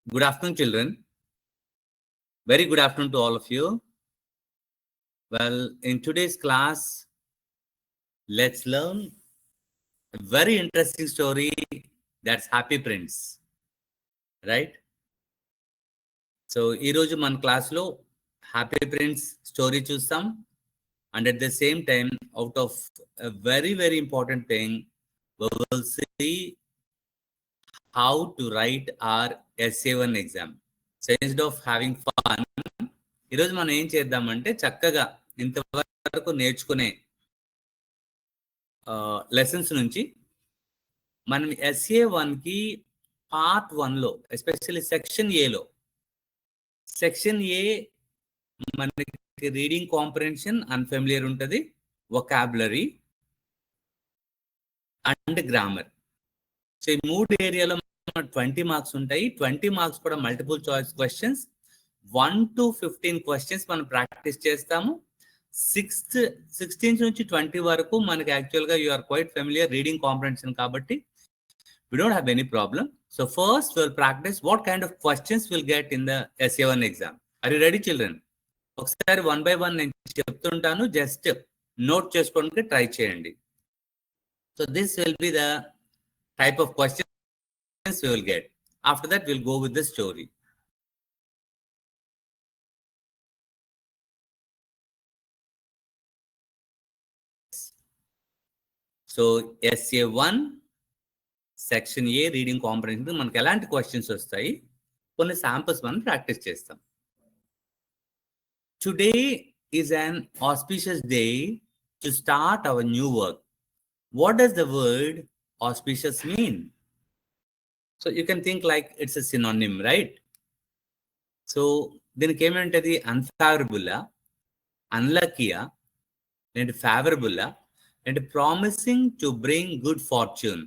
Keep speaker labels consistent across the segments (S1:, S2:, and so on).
S1: Good afternoon, children. Very good afternoon to all of you. Well, in today's class, let's learn a very interesting story that's Happy Prince, right? So, ఈ రోజు మన క్లాస్లో happy prince story చూస్తాం and at the same time out of a very, very important thing, we will see how to write our SA1 exam. So, instead of having fun, ఈరోజు మనం ఏం చేద్దామంటే చక్కగా ఇంతవరకు నేర్చుకునే లెసన్స్ నుంచి మనం SA1కి పార్ట్ 1లో ఎస్పెషల్లీ సెక్షన్ ఏలో సెక్షన్ ఏ మనకి రీడింగ్ కాంప్రహెన్షన్ అన్ఫెమిలియర్ ఉంటుంది, వొకాబులరీ అండ్ గ్రామర్. సో ఈ 3 ఏరియాలో 20 మార్క్స్ ఉంటాయి. 20 మార్క్స్ కూడా multiple choice questions. 1 to 15 questions మనం ప్రాక్టీస్ చేస్తాము. 16 నుంచి 20 వరకు మనకి యాక్చువల్గా you are quite familiar reading comprehension కాబట్టి we don't have any problem. So first we'll practice what kind of questions we'll get in the SA1 exam. Are you ready, children? ఒకసారి 1 by 1 నేను చెప్తుంటాను, just note చేసుకోవడానికి try చేయండి. So this will be the type of questions we will get. After that we'll go with the story. So SA1 section A reading comprehension మనకి ఎలాంటి questions వస్తాయి, కొన్ని samples మనం ప్రాక్టీస్ చేస్తాం. Today is an auspicious day to start our new work. What does the word auspicious mean? So you can think like it's a synonym, right? So దీనికి ఏమంటది? అన్ఫేవరబుల్లా, అన్లక్కీయా, అండ్ ఫేవరబుల్లా, and promising to bring good fortune.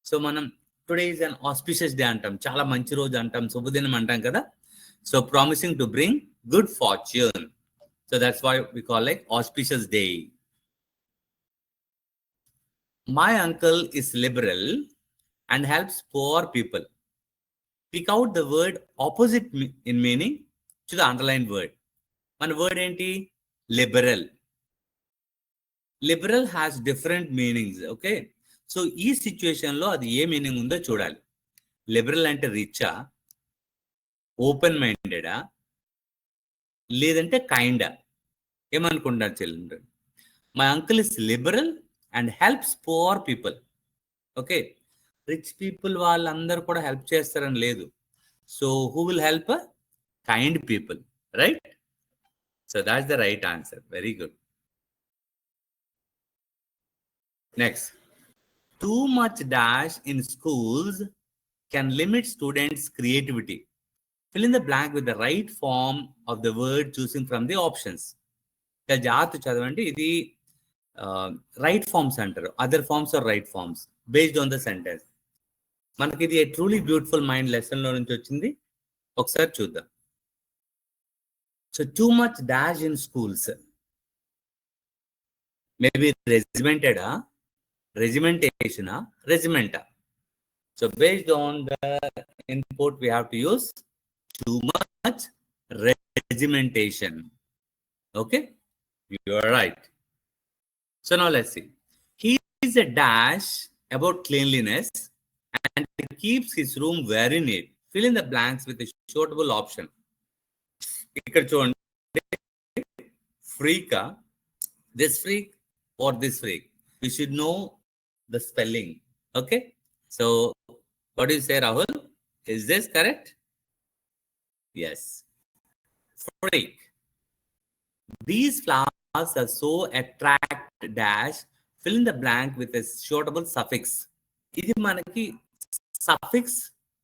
S1: So మనం today is an auspicious day అంటాం, చాలా మంచి రోజు అంటాం, శుభదినం అంటాం కదా. So promising to bring good fortune. So that's why we call like auspicious day. My uncle is liberal and helps poor people. Pick out the word opposite in meaning to the underline word. మన word ఏంటి? Liberal. Liberal has different meanings. Okay, so ఈ సిచ్యువేషన్లో అది a meaning ఉందో చూడాలి. Liberal అంటే Richa, open మైండెడా, లేదంటే కైండా? ఏమనుకుంటారు children? My uncle is liberal and helps poor people. Okay, rich people వాళ్ళందరూ కూడా హెల్ప్ చేస్తారని లేదు. So who will help? Kind people, right? So that's the right answer. Very good. Next, too much dash in schools can limit students' creativity. Fill in the blank with the right form of the word choosing from the options. జాగ్రత్త చదవండి. ఇది right forms అంటారు, other forms are right forms based on the sentence. మనకి ఇది truly beautiful mind లెసన్లో నుంచి వచ్చింది, ఒకసారి చూద్దాం. So too much dash in schools, maybe రెజిమెంటెడా, regimentation, regimenta. So based on the input we have to use too much regimentation. Okay, you are right. So now let's see. He is a dash about cleanliness and keeps his room very neat. Fill in the blanks with a suitable option. ఇక్కడ చూడండి, freak, this freak or this freak. You should know the spelling. Okay, so what do you say, Rahul? Is this correct? Yes. Freak. These flowers are so attract dash. Fill in the blank with a suitable suffix. ఇది మనకి suffix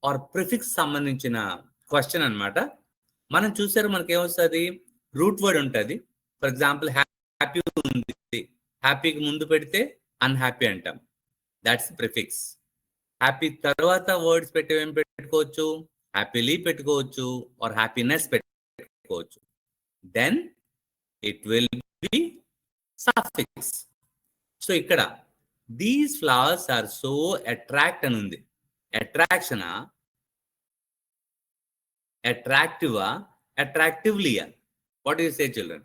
S1: or prefix సంబంధించిన question అన్నమాట. మనం చూసారు, మనకి ఏమొస్తుంది? Root word ఉంటుంది. For example happy ఉంది, హ్యాపీకి ముందు పెడితే అన్హ్యాపీ అంటాం, దాట్స్ ప్రిఫిక్స్. హ్యాపీ తర్వాత వర్డ్స్ పెట్టి ఏం పెట్టుకోవచ్చు? హ్యాపీలీ పెట్టుకోవచ్చు ఆర్ హ్యాపీనెస్ పెట్టుకోవచ్చు. Then it will be suffix. So ఇక్కడ these flowers are so attract అని ఉంది. అట్రాక్షనా Attractive, attractively. What do you say, children?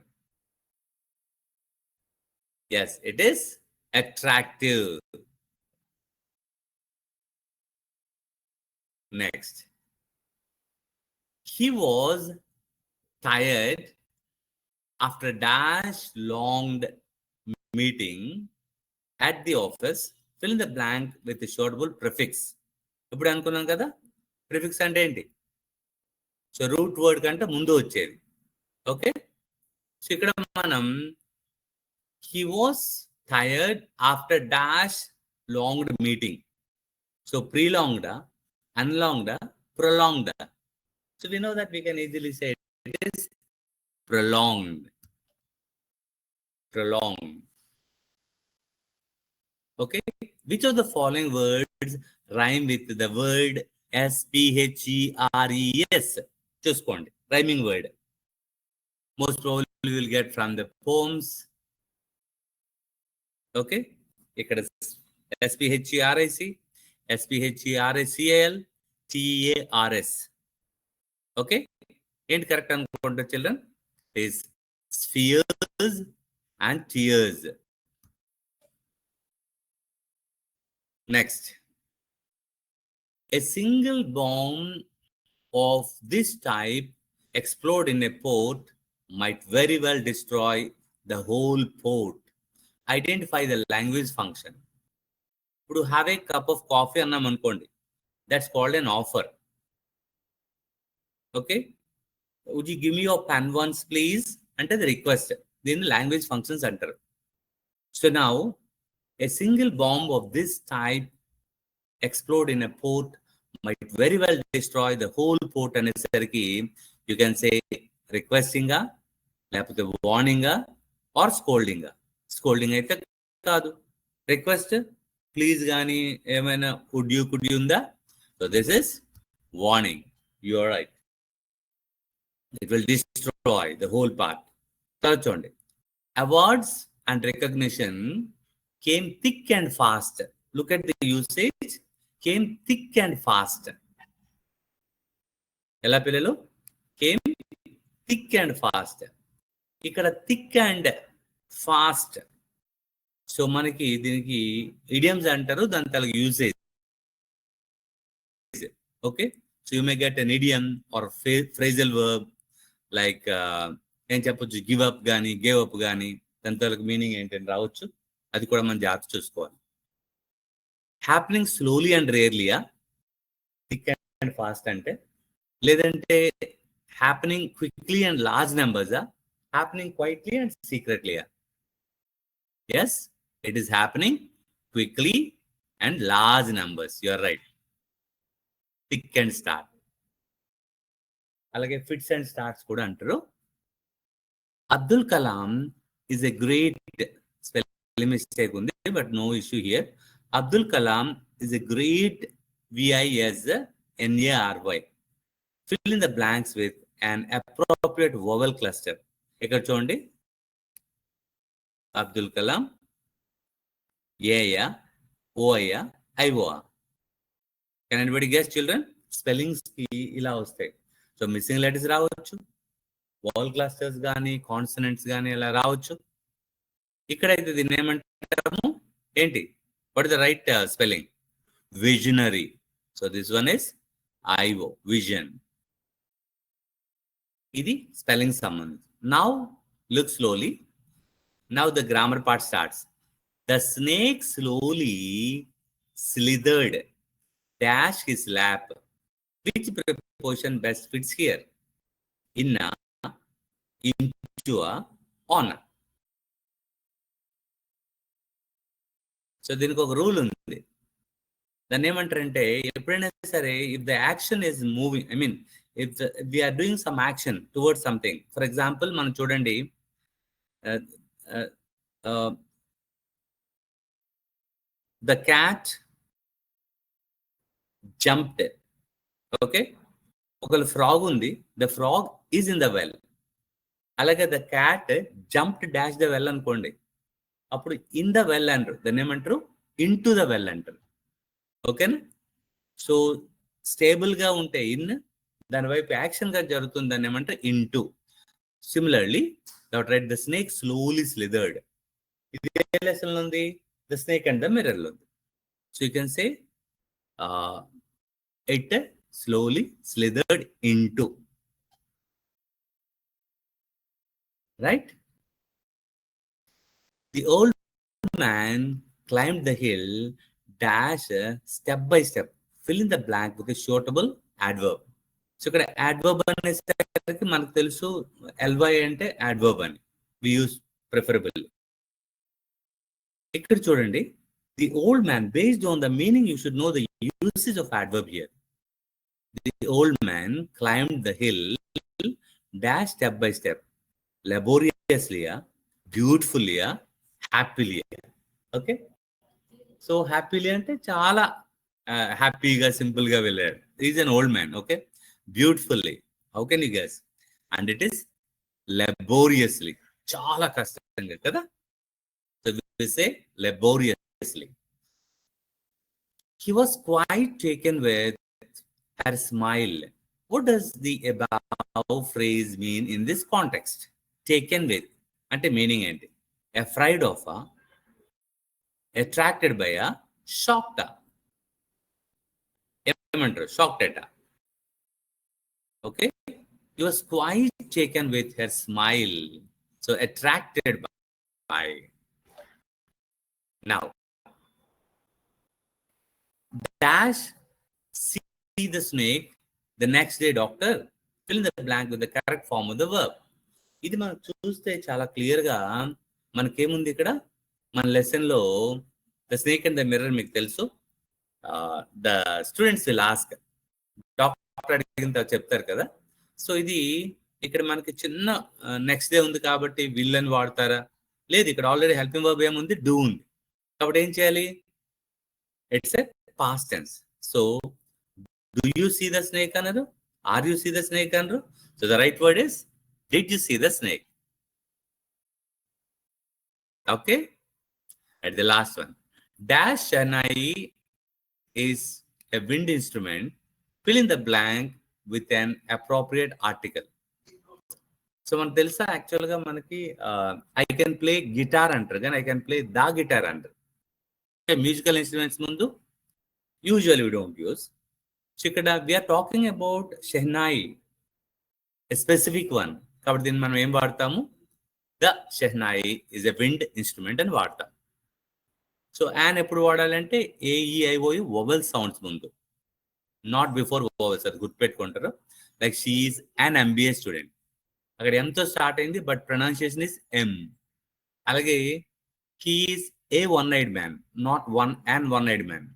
S1: Yes, it is attractive. Next. He was tired after dash long meeting at the office. Fill in the blank with the shortable prefix. ఇప్పుడు అనుకున్నాం కదా, prefix అంటే ఏంటి? So root word కంటే ముందు వచ్చేది. Okay, so ఇక్కడ మనం he was tired after dash longed meeting. So prolonged, unlonged, prolonged. So we know that we can easily say it is prolonged. Prolonged. Okay, which of the following words rhyme with the word S-P-H-E-R-E-S? చూసుకోండి, rhyming word. Most probably we will get from the poems. Okay, ఇక్కడ S-P-H-E-R-I-C, S-P-H-E-R-I-C-A-L, T-E-A-R-S. Okay, ఏంటి correct అనుకుంటా children? is spheres and tears. Next, a single bomb of this type explode in a port might very well destroy the whole port. Identify the language function. Would you have a cup of coffee annam anukondi? That's called an offer. Okay, would you give me your pen once please? Ante the request. Then the language functions enter. So now a single bomb of this type explode in a port might very well destroy the whole port. And you can say requesting, warning, or scolding. Scolding అయితే కాదు, request, please గాని ఏమైనా could you ఉందా? So this is warning. You are right. It will destroy the whole part. చూడండి, awards and recognition came thick and fast. Look at the usage. Came thick and fast. ఎలా పిల్లలు? Came thick and fast. ఇక్కడ thick and fast. So మనకి దీనికి idioms అంటారు, దాని తల usage. Okay, so you may get an idiom or phrasal verb like ఏం చెప్పొచ్చు, give up గానీ gave up గానీ దాని తలకు మీనింగ్ ఏంటని రావచ్చు. అది కూడా మనం జాగ్రత్త చూసుకోవాలి. హ్యాపెనింగ్ స్లోలీ అండ్ రేర్లీయా థిక్ అండ్ ఫాస్ట్ అంటే, లేదంటే హ్యాపెనింగ్ క్విక్లీ అండ్ లార్జ్ నెంబర్సా, హ్యాపెనింగ్ క్వైట్లీ అండ్ సీక్రెట్లీయా? Yes, it is happening quickly and large numbers. You are right. Thick and start. అలాగే ఫిట్స్ అండ్ స్టార్ట్స్ కూడా అంటారు. Abdul Kalam is a great, spelling mistake ఉంది but no issue here. Abdul Kalam is a great VISNARY. Fill in the blanks with an appropriate vowel cluster. ఇక్కడ చూడండి, అబ్దుల్ కలాం ఏయా, ఓయా, I O A. Can anybody guess children? Spellings కి ఇలా వస్తాయి. సో మిస్సింగ్ లెటర్స్ రావచ్చు, vowel clusters కానీ కాన్సనెంట్స్ కానీ ఇలా రావచ్చు. ఇక్కడైతే దీన్ని ఏమంటాము, ఏంటి? What is the right spelling? Visionary. So this one is IO, vision. Idi spelling summons. Now look slowly. Now the grammar part starts. The snake slowly slithered dash his lap. Which preposition best fits here? Inna, into, on. So దీనికి ఒక rule ఉంది. దాన్ని ఏమంటారంటే, ఎప్పుడైనా సరే if the action is moving, I mean if we are doing some action towards something. For example మనం చూడండి, the cat jumped. Okay, ఒకవేళ ఫ్రాగ్ ఉంది, the frog is in the well. అలాగే the cat jumped dash the well అనుకోండి, అప్పుడు in the well అంటారు, దాన్ని ఏమంటారు? ఇన్ టు ద వెల్ అంటారు. ఓకేనా? సో స్టేబుల్ గా ఉంటే ఇన్, దాని వైపు యాక్షన్గా జరుగుతుంది, దాన్ని ఏమంటే into. Similarly right, the snake slowly slithered. ఇది ఏ లెసన్ లో ఉంది? The snake and the mirror లో ఉంది. So you can say it slowly slithered into. Right? The old man climbed the hill, dash step by step, fill in the blank with a suitable adverb. So ఇక్కడ adverb అనేసరికి మనకు తెలుసు ly అంటే adverb అని we use preferably. ఇక్కడ చూడండి, the old man, based on the meaning you should know the usage of adverb here. The old man climbed the hill, dash step by step, laboriously, beautifully, happily. Okay? So happily ante chala happy ga, simple ga velladu. He is an old man. Okay? Beautifully. How can you guess? And it is laboriously. Chala kashtanga kada. So we say laboriously. He was quite taken with her smile. What does the above phrase mean in this context? Taken with ante meaning enti? Afraid of, attracted by, shocked. Emantaru shocked at. Okay, he was quite taken with her smile, so attracted by. Now dash see the snake the next day, doctor, fill in the blank with the correct form of the verb. ఇది మనం చూస్తే చాలా క్లియర్గా మనకేముంది ఇక్కడ మన లెసన్లో the snake and the mirror మీకు తెలుసు. The students will ask, doctor అడిగిన తర్వాత చెప్తారు కదా. సో ఇది ఇక్కడ మనకి చిన్న నెక్స్ట్ డే ఉంది కాబట్టి విల్ అని వాడతారా? లేదు, ఇక్కడ ఆల్రెడీ హెల్పింగ్ వర్బ్ ఏముంది? డూ ఉంది. కాబట్టి ఏం చేయాలి? It's a past tense. So do you see the snake అన్నారు, are you see the snake అన్నారు. So the right word is did you see the snake? Okay, at the last one, dash Shehnai is a wind instrument, fill in the blank with an appropriate article. So man telsa actual ga manaki I can play guitar antaru gan I can play the guitar antaru. Okay, musical instruments mundu usually we don't use. So ikkada we are talking about Shehnai, a specific one. కాబట్టి దీన్ని మనం ఏం వాడతాము? The shehnai is a wind instrument అని వాడతాం. So an ఎప్పుడు వాడాలంటే AEIOU vowel sounds ముందు, నాట్ బిఫోర్ వొవెల్స్. అది గుర్తుపెట్టుకుంటారు. Like she is an MBA student, అక్కడ ఎంతో స్టార్ట్ అయింది బట్ ప్రొనౌన్సియేషన్ ఇస్ M. అలాగే he is a one eyed man, not one eyed man,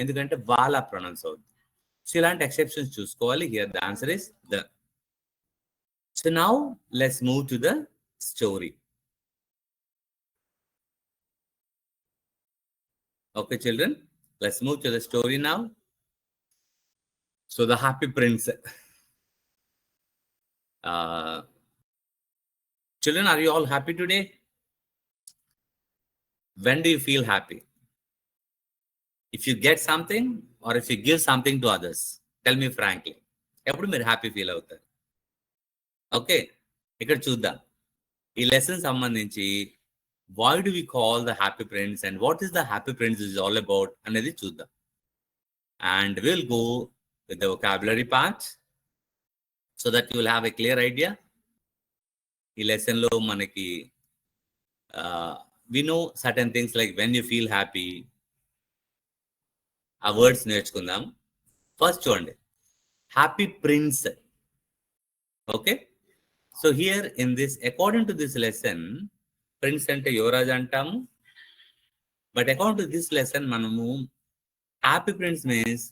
S1: ఎందుకంటే వాళ్ళ ప్రొనౌన్స్ అవుతుంది. సో ఇలాంటి ఎక్సెప్షన్స్ చూసుకోవాలి. Here the answer is the. So now let's move to the story. Okay, children, let's move to the story now. So the happy prince. Children, are you all happy today? When do you feel happy? If you get something or if you give something to others, tell me frankly. Eppudu meer happy feel avutaru? Okay, ఇక్కడ చూద్దాం ఈ lesson సంబంధించి why do we call the happy prince and what is the happy prince is all about అనేది చూద్దాం. And will go with the vocabulary part so that you will have a clear idea. ఈ లెసన్లో మనకి we know certain things like when you feel happy, ఆ words నేర్చుకుందాం. First చూడండి, happy prince. Okay, so here in this, according to this lesson, prince ante yuvraj antamu, but according to this lesson manamu happy prince means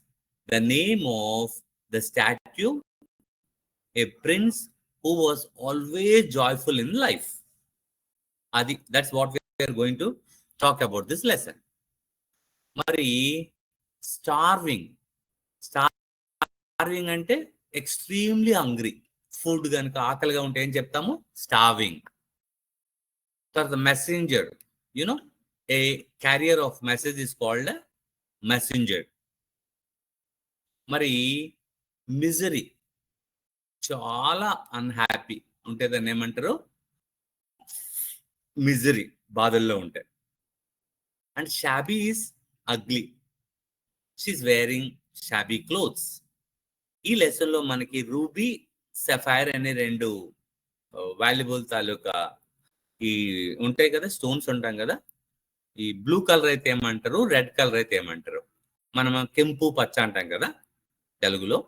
S1: the name of the statue, a prince who was always joyful in life. Adi, that's what we are going to talk about this lesson. Mari starving ante extremely hungry, food కనుక ఆకలిగా ఉంటే ఏం చెప్తాము? Starving. తర్వాత messenger, you know a carrier of message is called messenger. మరి misery, చాలా unhappy ఉంటే దాన్ని ఏమంటారు? మిజరీ, బాధల్లో ఉంటాయి. And shabby is ugly, she is wearing shabby clothes. ఈ లెసన్ లో మనకి రూబీ, సఫైర్ అనే రెండు వాల్యుబుల్ తాలూకా ఈ ఉంటాయి కదా, స్టోన్స్ ఉంటాం కదా. ఈ బ్లూ కలర్ అయితే ఏమంటారు, రెడ్ కలర్ అయితే ఏమంటారు? మనం కెంపు పచ్చ అంటాం కదా తెలుగులో.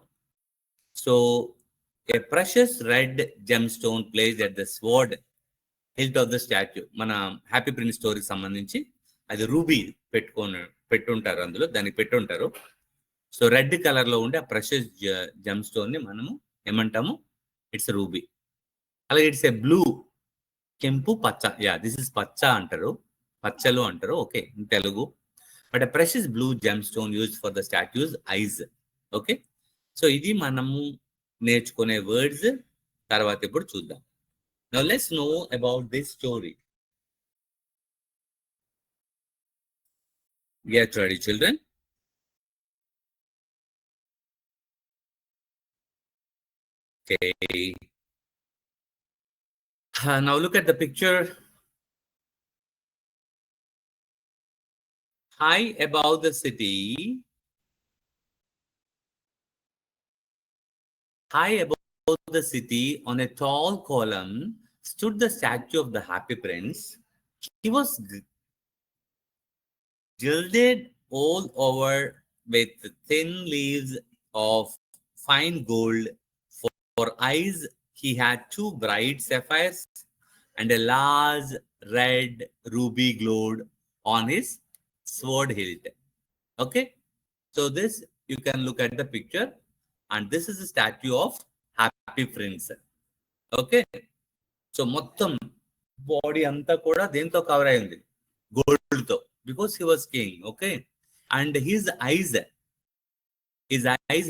S1: So A precious red gem stone placed at the sword HILT of the statue. మన హ్యాపీ ప్రిన్స్ స్టోరీకి సంబంధించి అది రూబీ పెట్టుంటారు, అందులో దానికి పెట్టుంటారు. సో రెడ్ కలర్ లో ఉండే ఆ ప్రెషస్ జెమ్ స్టోన్ ని మనము ఏమంటాము? It's ruby. అలాగే ఇట్స్ ఏ బ్లూ, కెంపు పచ్చ. యా, దిస్ ఇస్ పచ్చ అంటారు, పచ్చలు అంటారు, okay, in Telugu. But precious blue gem stone used for the statue's eyes. Okay, so ఇది మనము నేర్చుకునే వర్డ్స్. తర్వాత ఇప్పుడు చూద్దాం. Now let's know about this story. Get ready, children. Okay. Now look at the picture. High above the city, high above the city, on a tall column, stood the statue of the Happy Prince. He was gilded all over with thin leaves of fine gold. For eyes, he had two bright sapphires, and a large red ruby glowed on his sword hilt. Okay, so this, you can look at the picture, and this is a statue of Happy Prince. Okay, so మొత్తం body అంతా కూడా దేంతో cover అయింది? Gold తో, because he was king. Okay, and his eyes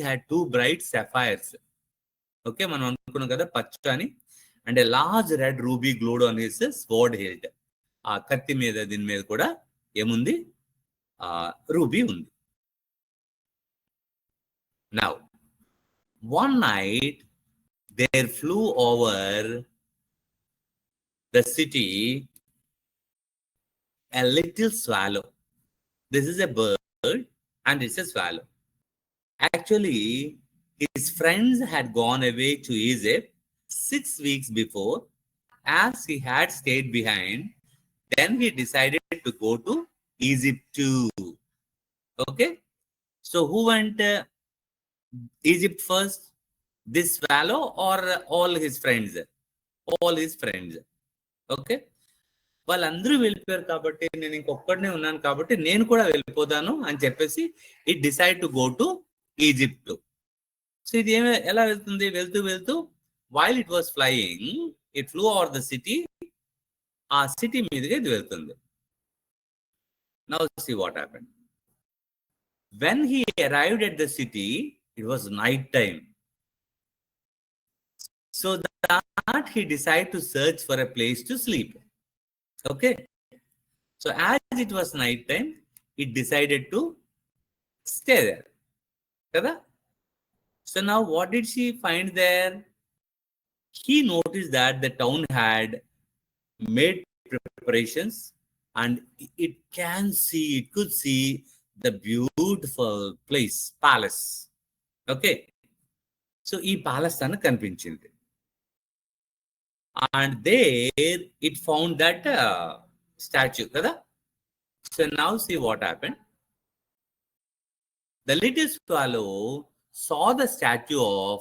S1: had two bright sapphires. Okay, మనం అనుకున్నాం కదా పచ్చ అని. And a large red ruby glowed on his sword hilt. ఆ కత్తి మీద, దీని మీద కూడా ఏముంది? రూబీ ఉంది. Now, one night there flew over the city a little swallow. This is a bird and it's a swallow. Actually, his friends had gone away to Egypt 6 weeks before. As he had stayed behind, then he decided to go to Egypt too. Okay, so who went Egypt first? This swallow or all his friends? All his friends. Okay, వాళ్ళందరూ వెళ్ళిపోయారు కాబట్టి నేను ఇంకొక్కడనే ఉన్నాను కాబట్టి నేను కూడా వెళ్ళిపోతాను అని చెప్పేసి it decide to go to Egypt. So ఇది ఎలా వెళ్తుంది? వెళ్తూ వెళ్తూ while it was flying, it flew over the city. ఆ సిటీ మీదుగా ఇది వెళ్తుంది. Now see what happened. When he arrived at the city, it was night time. So that he decided to search for a place to sleep. Okay, so as it was night time, he decided to stay there. Kada? So now what did she find there? He noticed that the town had made preparations, and it could see the beautiful place, palace. Okay, so ee palace tana kanpinchindi. And there it found that statue kada. So now see what happened. The little swallow saw the statue of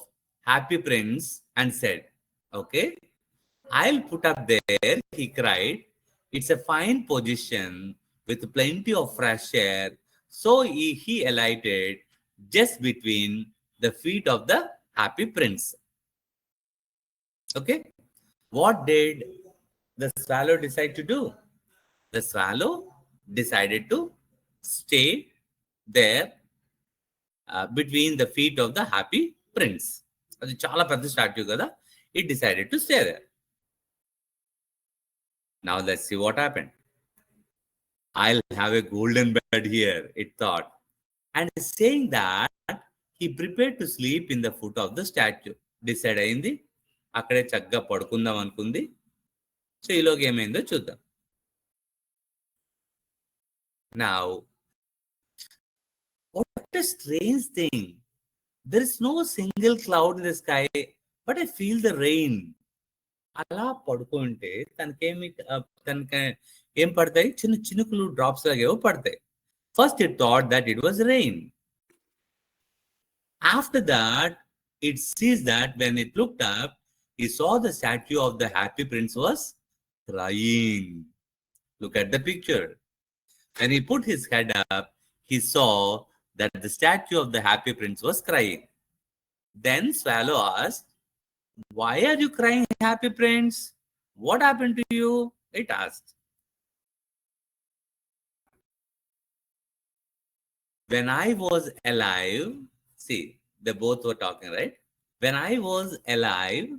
S1: Happy Prince and said, okay, I'll put up there, he cried. It's a fine position with plenty of fresh air. So he alighted just between the feet of the Happy Prince. Okay, what did the swallow decide to do? The swallow decided to stay there between the feet of the Happy Prince. అది చాలా పెద్ద statue కదా. It decided to stay there. Now let's see what happened. I'll have a golden bed here, it thought. And saying that, he prepared to sleep in the foot of the statue. Decide అయింది. అక్కడే చక్కగా పడుకుందాం అనుకుంది. So ఈలోకి ఏమైందో చూద్దాం. Now, what a strange thing. There is no single cloud in the sky, but I feel the rain. అలా పడుకుంటే తనకి ఏం పడతాయి? చిన్న చినుకులు డ్రాప్స్ లాగేవో పడతాయి. First it thought that it was rain. After that, it sees that when it looked up, he saw the statue of the happy prince was crying. Look at the picture. When he put his head up, he saw that the statue of the happy prince was crying. Then Swallow asked, "Why are you crying, happy prince? What happened to you?" It asked. When I was alive, see, they both were talking, right? When I was alive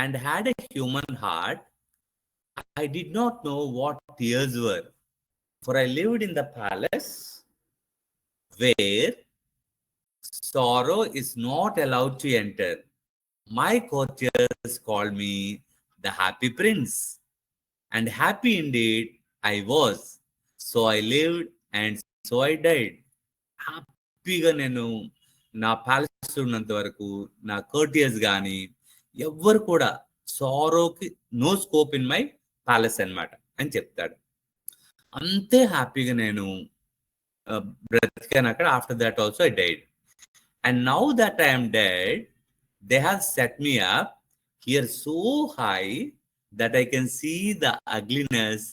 S1: and had a human heart, I did not know what tears were, for I lived in the palace where sorrow is not allowed to enter. My courtiers called me the happy prince, and happy indeed I was. So I lived and so I died. హ్యాపీగా నేను నా palace ఉన్నంత వరకు నా కర్టియర్స్ కానీ ఎవ్వరు కూడా సారోకి no scope in my palace అన్నమాట అని చెప్తాడు. అంతే హ్యాపీగా నేను బ్రతికాను అక్కడ. After that also I died. And now that I am dead, they have set me up here so high that I can see the ugliness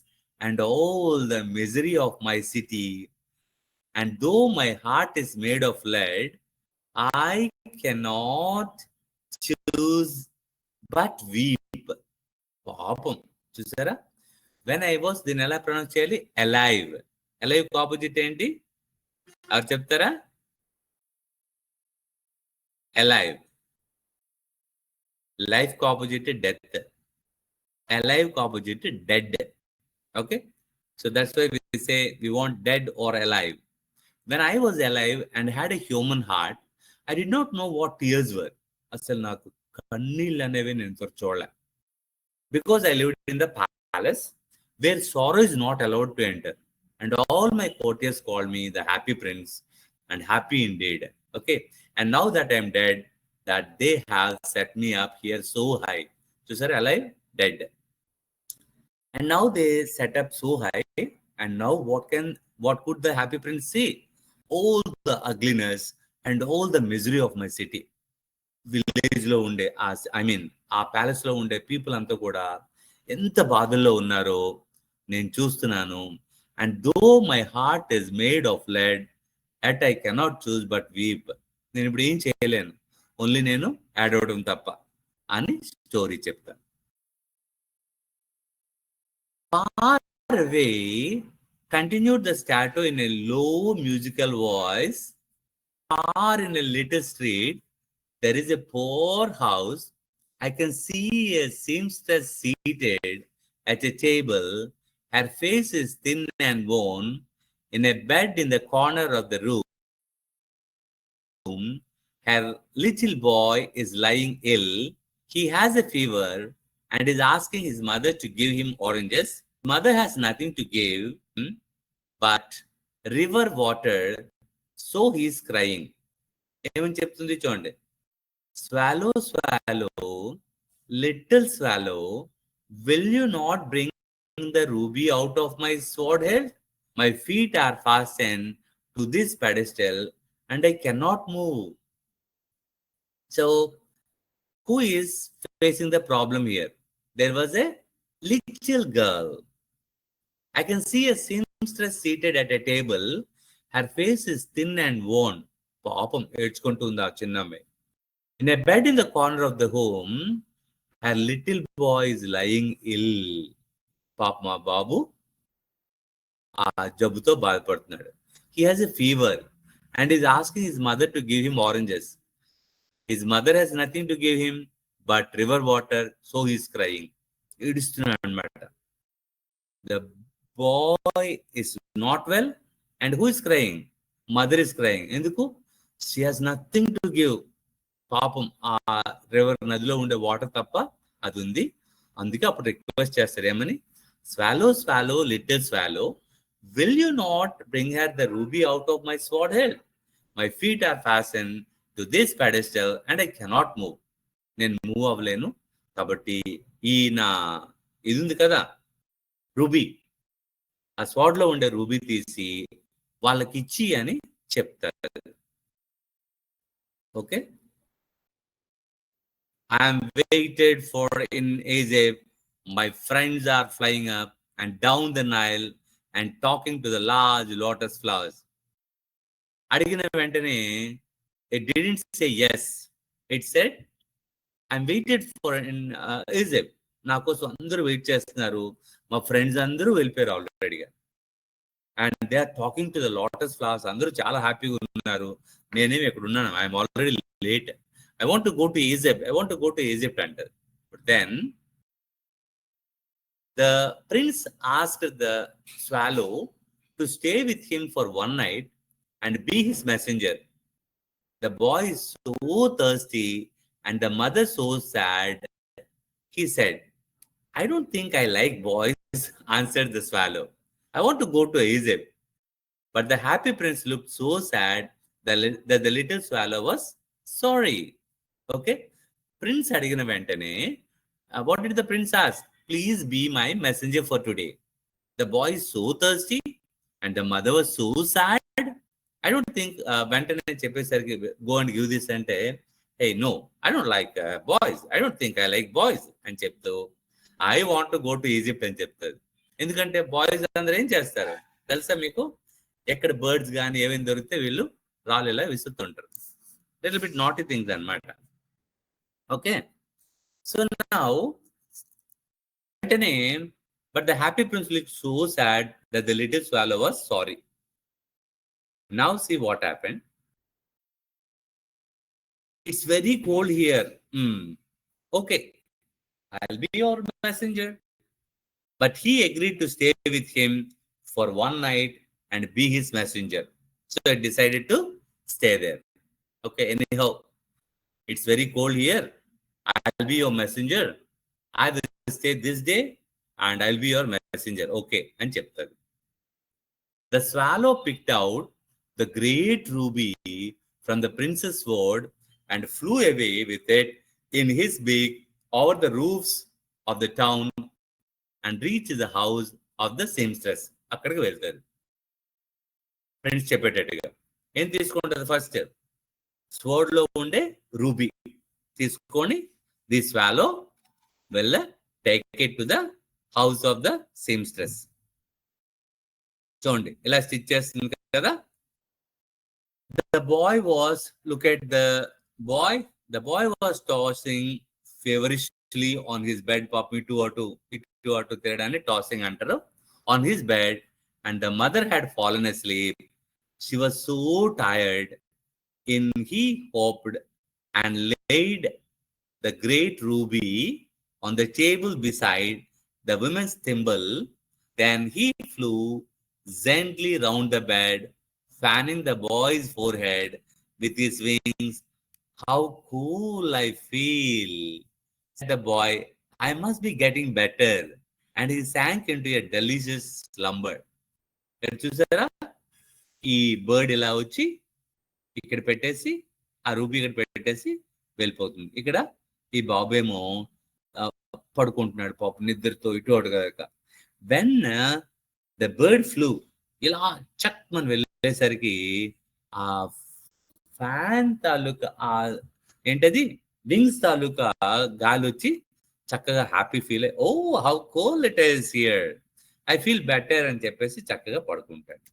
S1: and all the misery of my city. And though my heart is made of lead, I cannot choose but weep. పాపం చూసారా? When I was, దీన్ని ఎలా pronounce చేయాలి? Alive. Alive opposite ఏంటి? ఎవరు చెప్తారా? Alive. Life opposite death. Alive opposite dead. Okay, so that's why we say we want dead or alive. When I was alive and had a human heart, I did not know what tears were. అసలు నాకు కన్నీళ్ళు అనేవి నేను చూడలే. Because I lived in the palace where sorrow is not allowed to enter, and all my courtiers called me the happy prince and happy indeed. Okay, and now that I am dead, that they have set me up here so high. So sir, alive, dead. And now they set up so high, and now what could the happy prince see? All the ugliness and all the misery of my city. Village లో ఉండే ఆ palace లో ఉండే people అంతా కూడా ఎంత బాధల్లో ఉన్నారో నేను చూస్తున్నాను. And though my heart is made of lead, at I cannot choose but weep. నేను ఇప్పుడు ఏం చేయలేను, ఓన్లీ నేను యాడ్ అవడం తప్ప అని స్టోరీ చెప్తాను. Far away, continued the statue in a low musical voice. Far in a little street, there is a poor house. I can see a seamstress seated at a table. Her face is thin and worn. In a bed in the corner of the room, her little boy is lying ill. He has a fever and is asking his mother to give him oranges. Mother has nothing to give him but river water, so he is crying. ఏమని చెప్తుంది చూడండి. Swallow, swallow, little swallow, will you not bring the ruby out of my sword head? My feet are fastened to this pedestal and I cannot move. So, who is facing the problem here? There was a little girl. I can see a seamstress seated at a table. Her face is thin and worn. పాపం ఏడ్చుకుంటుంది ఆ చిన్నమ్మాయి. In a bed in the corner of the home, her little boy is lying ill. పాప మా బాబు ఆ జబ్బుతో బాధపడుతున్నాడు. He has a fever and is asking his mother to give him oranges. His mother has nothing to give him but river water, so he is crying. ఏడుస్తున్నాడు అన్నమాట. The boy is not well, and who is crying? Mother is crying. ఎందుకు? She has nothing to give. పాపం ఆ river నదిలో ఉండే water తప్ప అది ఉంది. అందుకే అప్పుడు రిక్వెస్ట్ చేస్తారు ఏమని, swallow swallow little swallow, will you not bring her the ruby out of my sword head? My feet are fasten to this pedestal and I cannot move. నేను మూవ్ అవ్వలేను, కాబట్టి ఈ నా ఇది ఉంది కదా రూబీ, ఆ స్వాడ్ లో ఉండే రూబీ తీసి వాళ్ళకి ఇచ్చి అని చెప్తారు. Okay, I am waited for in Egypt. My friends are flying up and down the Nile and talking to the large lotus flowers. అడిగిన వెంటనే it didn't say yes. It said, I'm waited for in Egypt. నా కోసం అందరూ wait చేస్తున్నారు. మా friends అందరూ వెళ్ళిపోయారు ఆల్రెడీగా. And they are talking to the lotus flowers. అందరూ చాలా హ్యాపీగా ఉన్నారు. నేనేమి ఇక్కడ ఉన్నాను, I'm already late. I want to go to Egypt. I want to go to Egypt అంటారు. But then the prince asked the swallow to stay with him for one night and be his messenger. The boy is so thirsty and the mother so sad. He said, I don't think I like boys, answered the swallow. I want to go to Egypt. But the happy prince looked so sad that the little swallow was sorry. Okay, prince అడిగిన వెంటనే what did the prince ask? Please be my messenger for today. The boy is so thirsty and the mother was so sad. I don't think వెంటనే చెప్పేసరికి go and give this అంటే, hey no, I don't like boys, I don't think I like boys అని చెప్తూ I want to go to Egypt అని చెప్తారు. ఎందుకంటే boys అందరూ ఏం చేస్తారు తెలుసా మీకు? ఎక్కడ బర్డ్స్ కానీ ఏమైనా దొరికితే వీళ్ళు రాళ్ళు ఇలా విసురుతుంటారు. లిటిల్ బిట్ నాటీ థింగ్స్ అన్నమాట. Okay, so now but the happy prince looked so sad that the little swallow was sorry. Now see what happened. It's very cold here. Okay, I'll be your messenger. But he agreed to stay with him for one night and be his messenger. So I decided to stay there. Okay, anyhow, it's very cold here. I'll be your messenger. I will stay this day and I'll be your messenger. Okay, and cheptaru. The swallow picked out the great ruby from the prince's sword and flew away with it in his beak over the roofs of the town and reached the house of the seamstress. అక్కడికి వెళ్తారు. Friends చెప్పేటట్టుగా ఏం తీసుకుంటారు? First sword లో ఉండే ruby తీసుకొని the swallow will take it to the house of the seamstress. చూడండి ఇలా stitch చేస్తుంది కదా. The boy was, look at the boy was tossing feverishly on his bed. Papi two or two తిరగడాన్ని tossing అంటారు. On his bed, and the mother had fallen asleep. She was so tired. He hoped and laid the great ruby on the table beside the woman's thimble. Then he flew gently round the bed, fanning the boy's forehead with his wings. How cool I feel, said the boy. I must be getting better. And he sank into a delicious slumber. చూసారా, ఈ bird ఇలా వచ్చి ఇక్కడ పెట్టేసి ఆ ruby ఇక్కడ పెట్టేసి వెళ్ళిపోతుంది. ఇక్కడ ఈ బాబేమో పడుకుంటున్నాడు పాపం నిద్రతో ఇటు అటు కనుక. వెన్ ద బర్డ్ ఫ్లూ, ఇలా చక్ మనం వెళ్ళేసరికి ఆ ఫ్యాన్ తాలూకా ఆ ఏంటది వింగ్స్ తాలూకా గాలి వచ్చి చక్కగా హ్యాపీ ఫీల్ అయ్యి, oh how cold it is here, I feel better అని చెప్పేసి చక్కగా పడుకుంటాడు.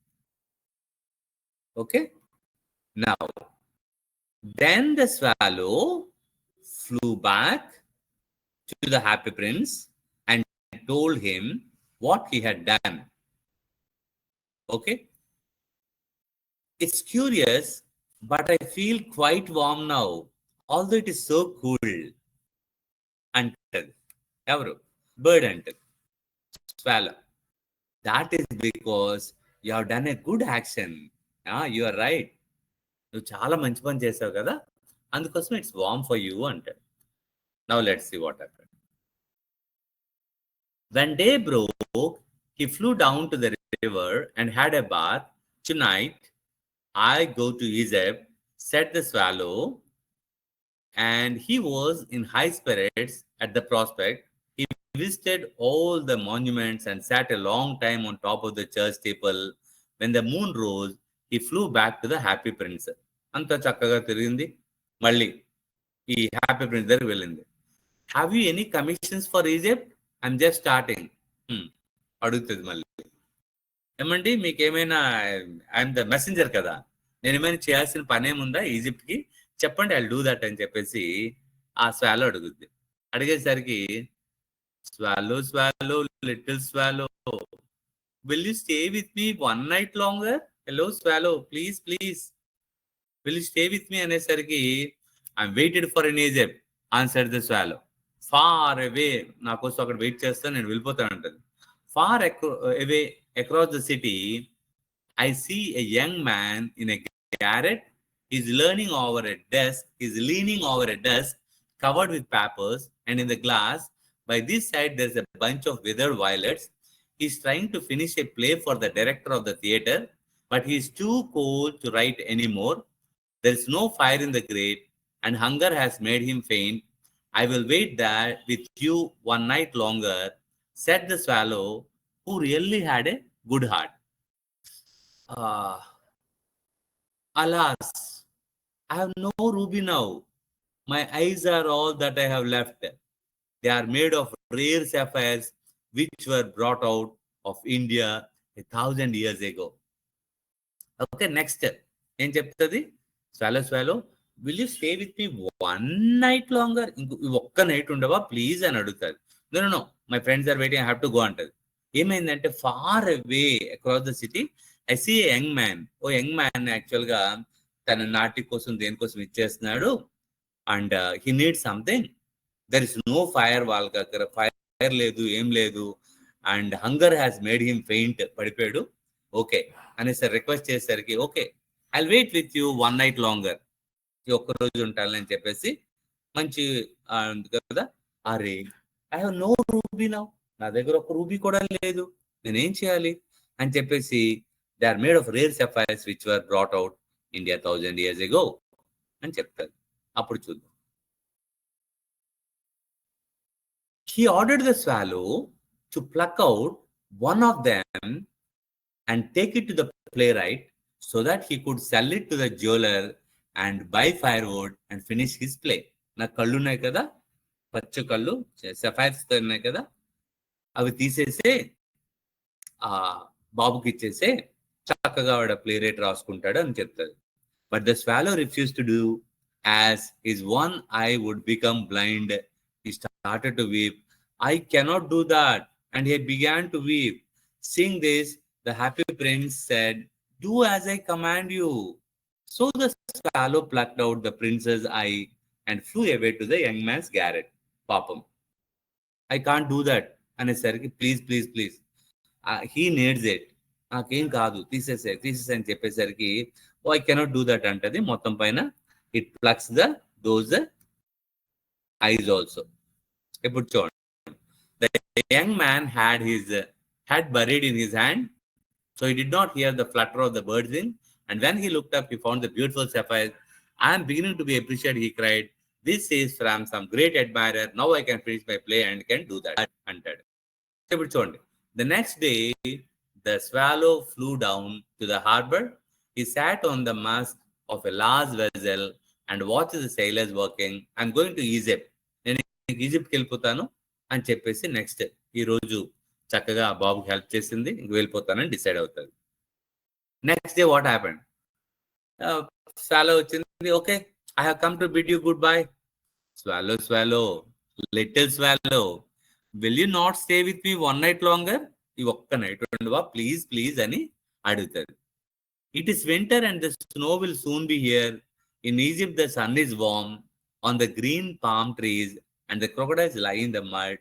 S1: Okay, now then the swallow flew back to the happy prince and told him what he had done. Okay, it's curious, but I feel quite warm now, although it is so cool. Antal evaru bird antal swallow, that is because you have done a good action. You are right, నువ్వు చాలా మంచి పని చేసావు కదా, అందుకోసం it's warm for you అంటాడు. Now let's see what happened. When day broke, he flew down to the river and had a bath. Tonight, I go to Egypt, said the swallow, and he was in high spirits at the prospect. He visited all the monuments and sat a long time on top of the church steeple. When the moon rose, he flew back to the happy prince. అంత చక్కగా తిరిగింది, మళ్ళీ ఈ happy prince దగ్గరికి వెళ్ళింది. Have you any commissions for Egypt? I'm just starting అడుగుతుంది మళ్ళీ. ఏమండి మీకేమైనా, ఐఎమ్ ద మెసెంజర్ కదా, నేను ఏమైనా చేయాల్సిన పని ఏముందా ఈజిప్ట్కి, చెప్పండి, ఐ డూ దట్ అని చెప్పేసి ఆ స్వాలో అడుగుద్ది. అడిగేసరికి swallow swallow little swallow will you stay with me 1 night longer? Hello swallow please please will you stay with me అనేసరికి I'm waited for in Egypt answered the swallow. Far away, నా కోసం అక్కడ wait చేస్తాను, నేను వెళ్ళిపోతానంటది. Far away across the city, I see a young man in a garret. He's leaning over a desk covered with papers, and in the glass by this side there's a bunch of withered violets. He's trying to finish a play for the director of the theater, but he's too cold to write anymore. There's no fire in the grate, and hunger has made him faint. I will wait there with you 1 night longer, said the swallow, who really had a good heart. Alas, I have no ruby now. My eyes are all that I have left. They are made of rare sapphires which were brought out of India 1,000 years ago. Okay, next. ఏం చెప్తుంది swallow, will you stay with me 1 night longer? ఒక్క night ఉండవా please అని అడుగుతుంది. No, my friends are waiting, I have to go అంటది. ఏమైందంటే far away across the city I see a young man. Oh young man యాక్చువల్గా తన నాటి కోసం దేనికోసం ఇచ్చేస్తున్నాడు, and he need something. There is no fire, వాళ్ళ దగ్గర ఫైర్ లేదు, ఏం లేదు, and hunger has made him faint, పడిపోయాడు. ఓకే అనేసి రిక్వెస్ట్ చేసేసరికి okay I wait with you 1 night longer, ఈ ఒక్కరోజు ఉంటానని చెప్పేసి మంచి కదా. అరే I have no ruby now, నా దగ్గర ఒక రూబీ కూడా లేదు, నేనేం చేయాలి అని చెప్పేసి they are made of rare sapphires which were brought out India 1,000 years ago అని చెప్తారు. అప్పుడు చూద్దాం. He ordered the swallow to pluck out one of them and take it to the playwright so that he could sell it to the jeweler and buy firewood and finish his play. నా కళ్ళు ఉన్నాయి కదా, పచ్చ కళ్ళు sapphires ఉన్నాయి కదా, అవి తీసేసే ఆ బాబుకి ఇచ్చేసే చక్కగా వాడు ప్లే రైట్ రాసుకుంటాడు అని చెప్తాడు. But the swallow refuse to do as his one I would become blind. He started to weep. I cannot do that. And he began to weep. Seeing this, the happy prince said, do as I command you. So the swallow plucked out the prince's eye and flew away to the young man's garret. Papam, I can't do that. అనేసరికి please please please he needs it, నాకేం కాదు, తీసేసే అని చెప్పేసరికి oh I cannot do that అంటది. మొత్తం పైన it plucks those eyes also. ఇప్పుడు చూడండి, the young man had his head buried in his hand, so he did not hear the flutter of the bird's wing. And when he looked up, he found the beautiful sapphire. I am beginning to be appreciated, he cried. This is from some great admirer. Now I can finish my play and can do that. The next day, the swallow flew down to the harbor. He sat on the mast of a large vessel and watched the sailors working. I am going to Egypt. నేను ఈజిప్ట్కి వెళ్ళిపోతాను అని చెప్పేసి next ఈ రోజు చక్కగా బాబుకి help చేసింది, ఇంక వెళ్ళిపోతానని డిసైడ్ అవుతుంది. Next day what happened? Swallow వచ్చింది. Okay I have come to bid you goodbye. Swallow little swallow, will you not stay with me 1 night longer? ఈ ఒక్క నైట్ ఉండవా ప్లీజ్ ప్లీజ్ అని అడుగుతుంది. It is winter and the snow will soon be here. In Egypt the sun is warm on the green palm trees and the crocodiles lie in the mud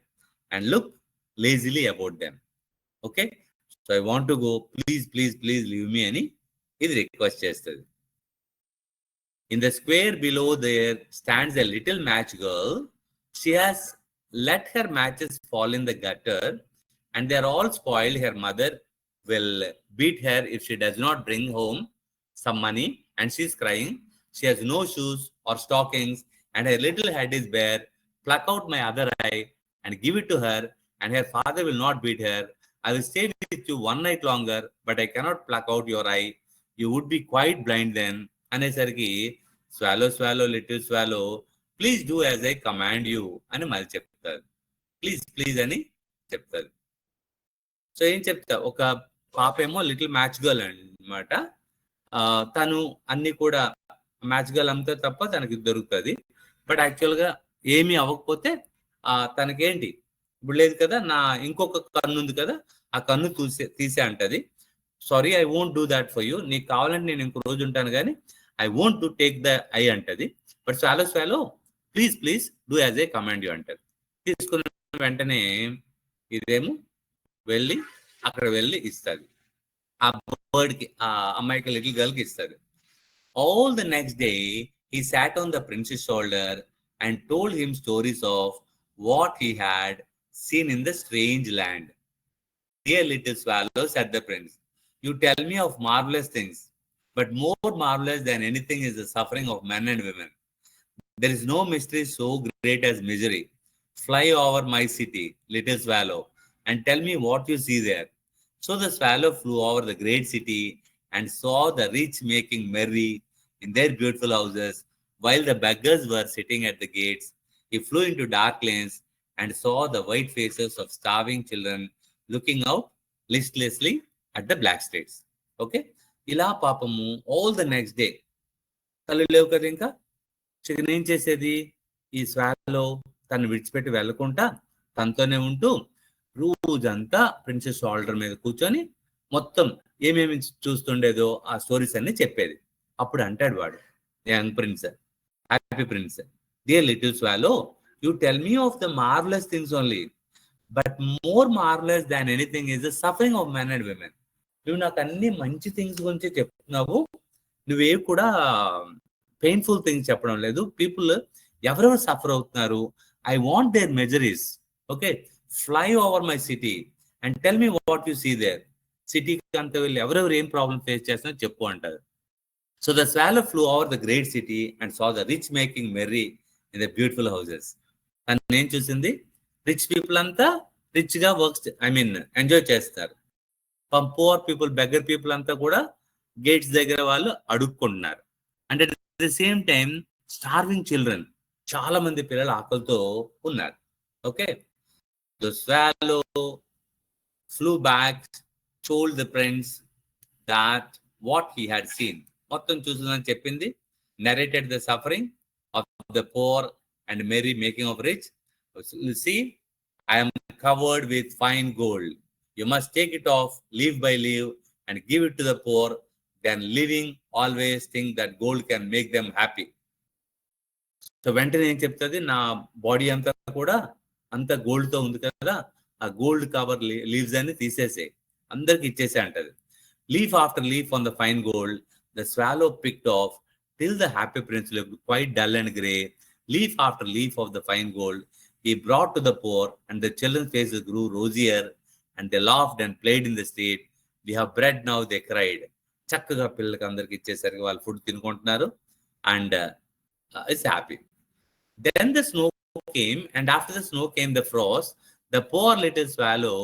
S1: and look lazily about them. Okay, so I want to go, please leave me అని ఇది request చేస్తుంది. In the square below there stands a little match girl. She has let her matches fall in the gutter, and they are all spoiled. Her mother will beat her if she does not bring home some money, and she's crying. She has no shoes or stockings, and her little head is bare. Pluck out my other eye and give it to her, and her father will not beat her. I will stay with you one night longer, but I cannot pluck out your eye. You would be quite blind then. అనేసరికి swallow, swallow, little swallow, please do as I command you అని మళ్ళీ చెప్తారు. Please అని చెప్తారు. So ఏం చెప్తా, ఒక పాప ఏమో లిటిల్ మ్యాచ్ గర్ల్ అనమాట. తను అన్ని కూడా మ్యాచ్ గర్ల్ అంతా తప్ప తనకి దొరుకుతుంది. బట్ యాక్చువల్గా ఏమీ అవ్వకపోతే తనకేంటి ఇప్పుడు లేదు కదా, నా ఇంకొక కన్ను ఉంది కదా, ఆ కన్ను తీసే అంటది. Sorry, I won't do that for you. నీకు కావాలంటే నేను ఇంకో రోజు ఉంటాను కానీ I won't to take the eye అంటది. But swallow please do as a command you అంటది. తీసుకున్న వెంటనే ఇదేమో వెళ్ళి అక్కడ వెళ్ళి ఇస్తుంది ఆ బర్డ్కి, ఆ అమ్మాయికి, లిటిల్ గర్ల్కి ఇస్తుంది. All the next day he sat on the prince's shoulder and told him stories of what he had seen in the strange land. Dear little swallow, said the prince, you tell me of marvelous things, but more marvelous than anything is the suffering of men and women. There is no mystery so great as misery. Fly over my city, little swallow, and tell me what you see there. So the swallow flew over the great city and saw the rich making merry in their beautiful houses, while the beggars were sitting at the gates. He flew into dark lanes and saw the white faces of starving children looking out listlessly at the black streets. Okay? ఇలా పాపము all the next day తల్లి లేవు కదా, ఇంకా chicken ఏం చేసేది, ఈ swallow తను విడిచిపెట్టి వెళ్ళకుండా తనతోనే ఉంటూ రోజంతా ప్రిన్సెస్ షోల్డర్ మీద కూర్చొని మొత్తం ఏమేమి చూస్తుండేదో ఆ స్టోరీస్ అన్ని చెప్పేది. అప్పుడు అంటాడు వాడు, young prince, happy prince, dear little swallow, you tell me of the marvellous things only, but more marvellous than anything is the suffering of men and women. నువ్వు నాకు అన్ని మంచి థింగ్స్ గురించి చెప్తున్నావు, నువ్వేవి కూడా పెయిన్ఫుల్ థింగ్స్ చెప్పడం లేదు. పీపుల్ ఎవరెవరు సఫర్ అవుతున్నారు, I want their miseries. Okay, fly over my city and tell me what you see there. సిటీకి అంత వెళ్ళి ఎవరెవరు ఏం ప్రాబ్లం ఫేస్ చేస్తున్నారో చెప్పు అంటారు. So the swallow flu over the great city and saw the rich making merry in the beautiful houses. తను ఏం చూసింది, రిచ్ పీపుల్ అంతా రిచ్ గా వర్క్స్ ఎంజాయ్ చేస్తారు. పూర్ పీపుల్, బెగ్గర్ పీపుల్ అంతా కూడా గేట్స్ దగ్గర వాళ్ళు అడుక్కుంటున్నారు. అంటే at the same time starving children, చాలా మంది పిల్లలు ఆకలితో ఉన్నారు. Okay, the swallow flew back, told the prince that what he had seen, మొత్తం చూసిందని చెప్పింది, narrated the suffering of the poor and merry making of rich. See, I am covered with fine gold. You must take it off leaf by leaf and give it to the poor. Then living always think that gold can make them happy. So వెంటనే ఏం చెప్తుంది, నా body అంతా కూడా అంత గోల్డ్తో ఉంది కదా, ఆ గోల్డ్ కవర్ లీవ్స్ అన్ని తీసేసే అందరికి ఇచ్చేసే అంటది. Leaf after leaf on the fine gold the swallow picked of till the happy prince looked quite dull and grey. Leaf after leaf of the fine gold he brought to the poor, and the children's faces grew rosier and they laughed and played in the street. We have bread now, they cried. చక్కగా పిల్లలకి అందరికి ఇచ్చేసరికి వాళ్ళు food తినుకుంటున్నారు and it's happy. Then the snow came, and after the snow came the frost. The poor little swallow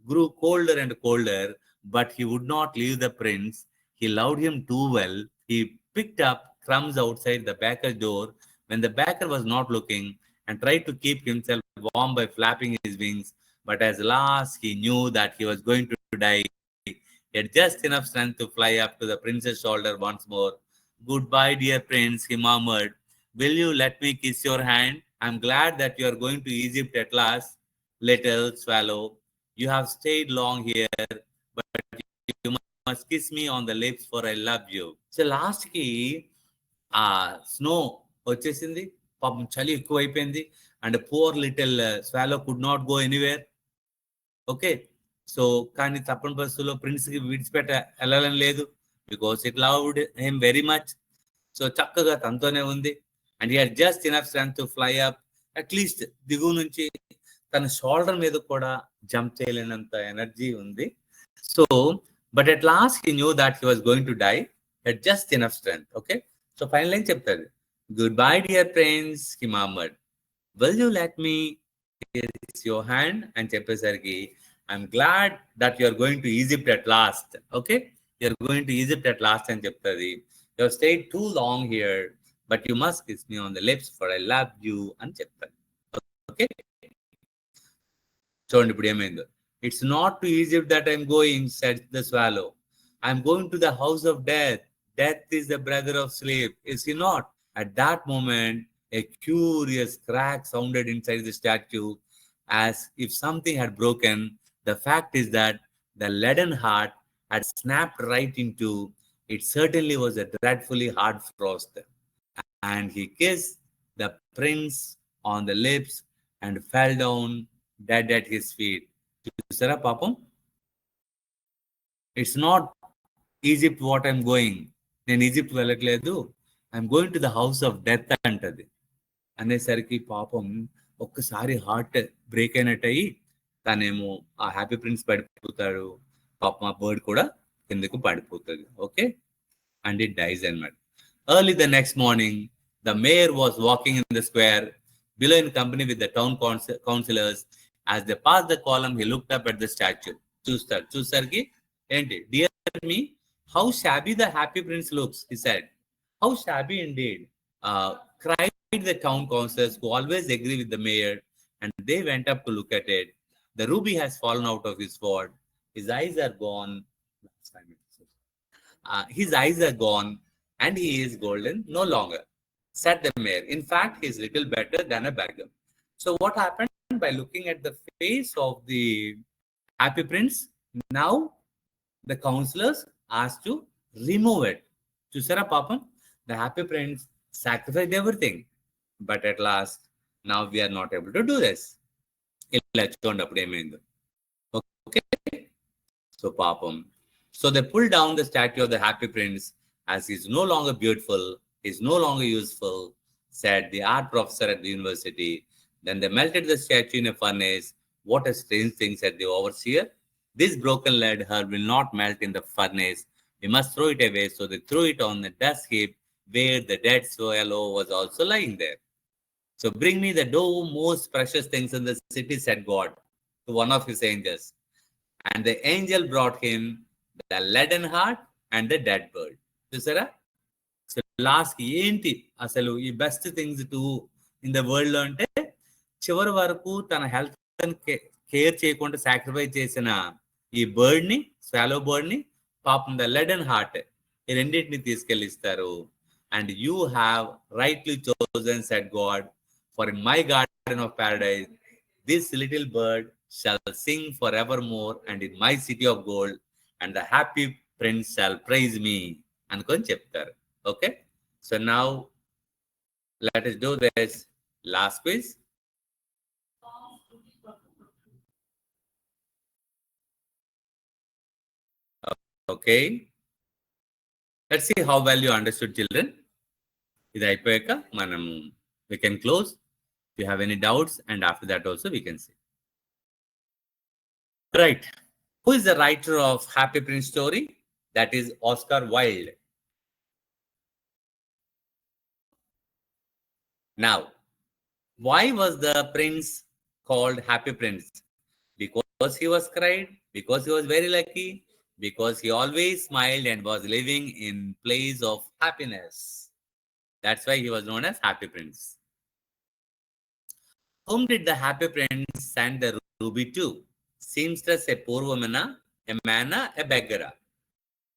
S1: grew colder and colder, but he would not leave the prince. He loved him too well. He picked up crumbs outside the baker's door when the baker was not looking and tried to keep himself warm by flapping his wings. But at last he knew that he was going to die. He had just enough strength to fly up to the prince's shoulder once more. Goodbye, dear prince, he murmured. Will you let me kiss your hand? I'm glad that you are going to Egypt at last, little swallow. You have stayed long here, but you must kiss me on the lips, for I love you. So last ki ఆ snow వచ్చేసింది, పాపం చలి ఎక్కువైపోయింది, and poor little swallow could not go anywhere. Okay, so కానీ తప్పని పరిస్థితుల్లో ప్రిన్స్కి విడిచిపెట్ట వెళ్ళాలని లేదు, because it loved him very much. So చక్కగా తనతోనే ఉంది. And he had just enough strength to fly up. At least దిగువ నుంచి తన షోల్డర్ మీద కూడా జంప్ చేయలేనంత ఎనర్జీ ఉంది. So but at last he knew that he was going to die. He'd just enough strength. Okay, so final ఏం చెప్తాడు? Goodbye dear friends he murmured. Will you let me kiss your hand అని చెప్పేసరికి I'm glad that you are going to Egypt at last. Okay, you are going to Egypt at last అని చెప్తుంది. You have stayed too long here but you must kiss me on the lips for I love you అని చెప్తాడు. Okay, చూడండి ఇప్పుడు ఏమైందో. It's not to Egypt that I'm going said the swallow. I'm going to the house of death. Death is the brother of sleep, is he not? At that moment, a curious crack sounded inside the statue as if something had broken. The fact is that the leaden heart had snapped right into. It certainly was a dreadfully hard frost. And he kissed the prince on the lips and fell down dead at his feet. Chusara papam? It's not Egypt what I'm going. నేను Egypt వెళ్ళట్లేదు, I'm going to the house of death అంటది. అనేసరికి పాపం ఒక్కసారి heart break అయినట్టు అయ్యి తనేమో ఆ హ్యాపీ ప్రిన్స్ పడిపోతాడు. పాపం ఆ బర్డ్ కూడా కిందకు పడిపోతుంది. ఓకే, అండ్ ఇట్ డైజ్ అన్నమాట. Early the next morning the mayor was walking in the square below in company with the town councillors. As the pass the column he looked up at the statue. చూసరికి ఏంటి, dear me, how shabby the happy prince looks, he said. How shabby indeed, cried the town councillors, who always agree with the mayor, and they went up to look at it. The ruby has fallen out of his sword. His eyes are gone. His eyes are gone, and he is golden no longer, said the mayor. In fact, he is little better than a beggar. So what happened? By looking at the face of the happy prince, now the councillors asked to remove it. Chusara papam, the happy prince sacrificed everything, but at last now we are not able to do this. Illa chonda appudu emaindo. Okay, so papam, so they pulled down the statue of the happy prince as he is no longer beautiful, he is no longer useful, said the art professor at the university. Then they melted the statue in a furnace. What a strange thing, said the overseer. This broken lead herb will not melt in the furnace. We must throw it away. So they threw it on the dust heap where the dead swallow was also lying there. So bring me the two most precious things in the city, said God to one of his angels. And the angel brought him the leaden heart and the dead bird. Chusara? So last ఏంటి అసలు ఈ best things to in the world లో అంటే, చివరి వరకు తన health care చేయకుండా sacrifice చేసిన ఈ బర్డ్ ని, స్వాలో బర్డ్ ని, పాపం ద లెడన్ హార్ట్, ఈ రెండింటిని తీసుకెళ్ళిస్తారు. And you have rightly chosen, said God, for in my garden of paradise this little bird shall sing for ever more and in my city of gold and the happy prince shall praise me అనుకొని చెప్తారు. Okay, so now let us do this last quiz. Okay, let's see how well you understood, children. ఇది అయిపోయాక మనం we can close. If you have any doubts, and after that also we can see. Right, who is the writer of Happy Prince story? That is Oscar Wilde. Now, why was the prince called Happy Prince? Because he was cried, because he was very lucky, because he always smiled and was living in place of happiness. That's why he was known as Happy Prince. Whom did the Happy Prince send the ruby to? Seamstress, a poor woman, a man, a beggar.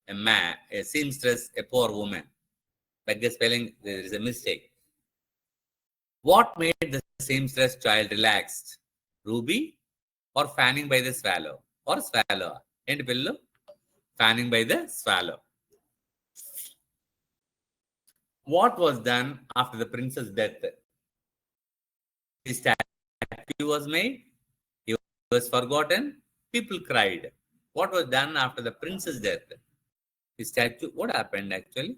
S1: A seamstress, a poor woman. Beggar spelling, there is a mistake. What made the seamstress child relaxed? Ruby or fanning by the swallow? Or swallow? And pillow? Fanning by the swallow. What was done after the prince's death? His statue was made. He was forgotten. People cried. What was done after the prince's death? His statue, what happened actually?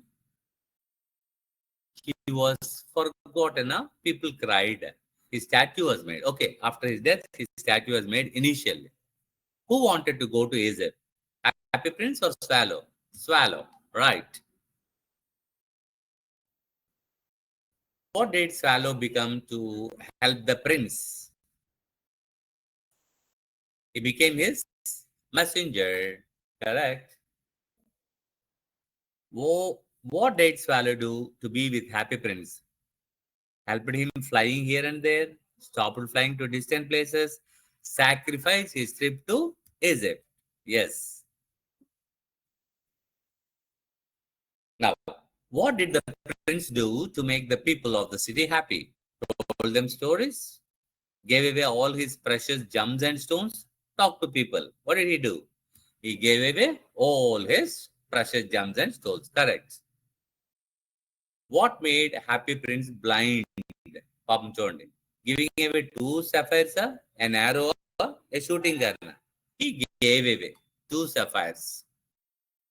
S1: he was forgotten. People cried. His statue was made. Okay, after his death, his statue was made initially. Who wanted to go to Egypt? Happy Prince or Swallow? Swallow, right. What did Swallow become to help the prince? He became his messenger, correct. What did Swallow do to be with Happy Prince? Helped him flying here and there, stopped flying to distant places, sacrificed his trip to Egypt. Yes. Now, what did the prince do to make the people of the city happy? Told them stories, gave away all his precious gems and stones, talked to people. What did he do? He gave away all his precious gems and stones. Correct. What made Happy Prince blind? Papam చూడండి. Giving away 2 sapphires, an arrow, a shooting gun. He gave away 2 sapphires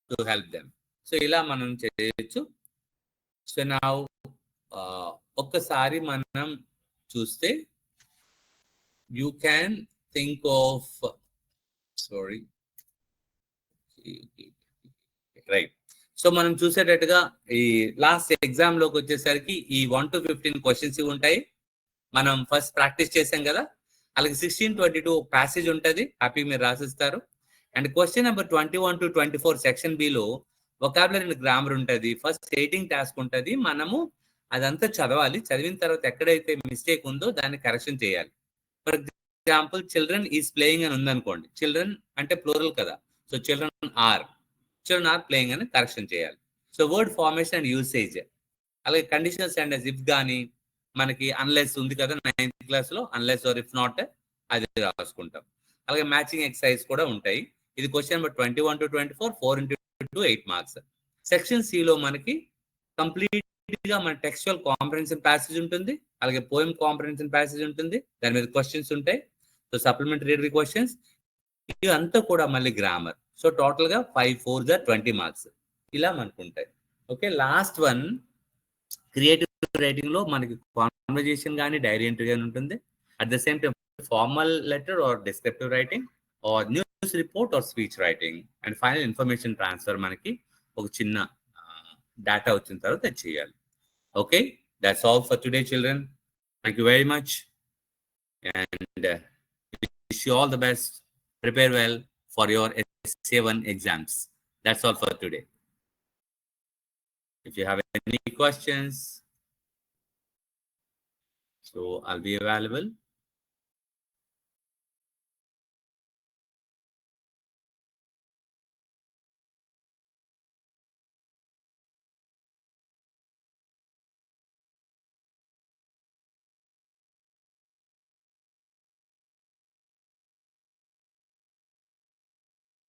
S1: to help them. So ఇలా మనం చేయొచ్చు. So నా ఒక్కసారి మనం చూస్తే you can think of, sorry, right. So మనం చూసేటట్టుగా ఈ లాస్ట్ ఎగ్జామ్ లోకి వచ్చేసరికి ఈ 1 to 15 క్వశ్చన్స్ ఉంటాయి. మనం ఫస్ట్ ప్రాక్టీస్ చేసాం కదా, అలాగే 16-22 ప్యాసేజ్ ఉంటుంది, హ్యాపీ మీరు రాసిస్తారు. And question number 21 to 24 section below vocabulary and grammar ఉంటుంది. ఫస్ట్ రైటింగ్ టాస్క్ ఉంటుంది. మనము అదంతా చదవాలి. చదివిన తర్వాత ఎక్కడైతే మిస్టేక్ ఉందో దాన్ని కరెక్షన్ చేయాలి. For example children is playing అని ఉందనుకోండి, చిల్డ్రన్ అంటే ప్లూరల్ కదా, సో చిల్డ్రన్ ఆర్ ప్లేయింగ్ అని కరెక్షన్ చేయాలి. So word formation and usage, అలాగే కండిషనల్ సెంటెన్స్ ఇఫ్ కానీ మనకి అన్లెస్ ఉంది కదా 9th క్లాస్లో, అన్లెస్ ఆర్ ఇఫ్ నాట్ అది రాసుకుంటాం. అలాగే మ్యాచింగ్ ఎక్సర్సైజ్ కూడా ఉంటాయి. ఇది question number 21 to 24, 4 into 2, 8 marks. Section సిలో మనకి కంప్లీట్ గా మన టెక్స్చువల్ కాంప్రహెన్షన్ ప్యాసేజ్ ఉంటుంది, అలాగే పోయం కాంప్రహెన్షన్ ప్యాసేజ్ ఉంటుంది, దాని మీద క్వశ్చన్స్ ఉంటాయి. సో సప్లిమెంటరీ రీడరీ క్వశ్చన్స్, ఇదంతా కూడా మళ్ళీ గ్రామర్. సో టోటల్ గా 5 4 20 మార్క్స్ ఇలా మనకు ఉంటాయి. Okay, last one creative writing లో మనకి కాన్వర్జేషన్ కానీ డైరీ ఎంట్రీ కానీ ఉంటుంది. At the same time formal letter or descriptive writing or news report or speech writing, and final information transfer మనకి ఒక చిన్న డేటా వచ్చిన తర్వాత చేయాలి. Okay, that's all for today children. Thank you very much and wish you all the best. Prepare well for your SA1 exams. That's all for today. If you have any questions, so I'll be available.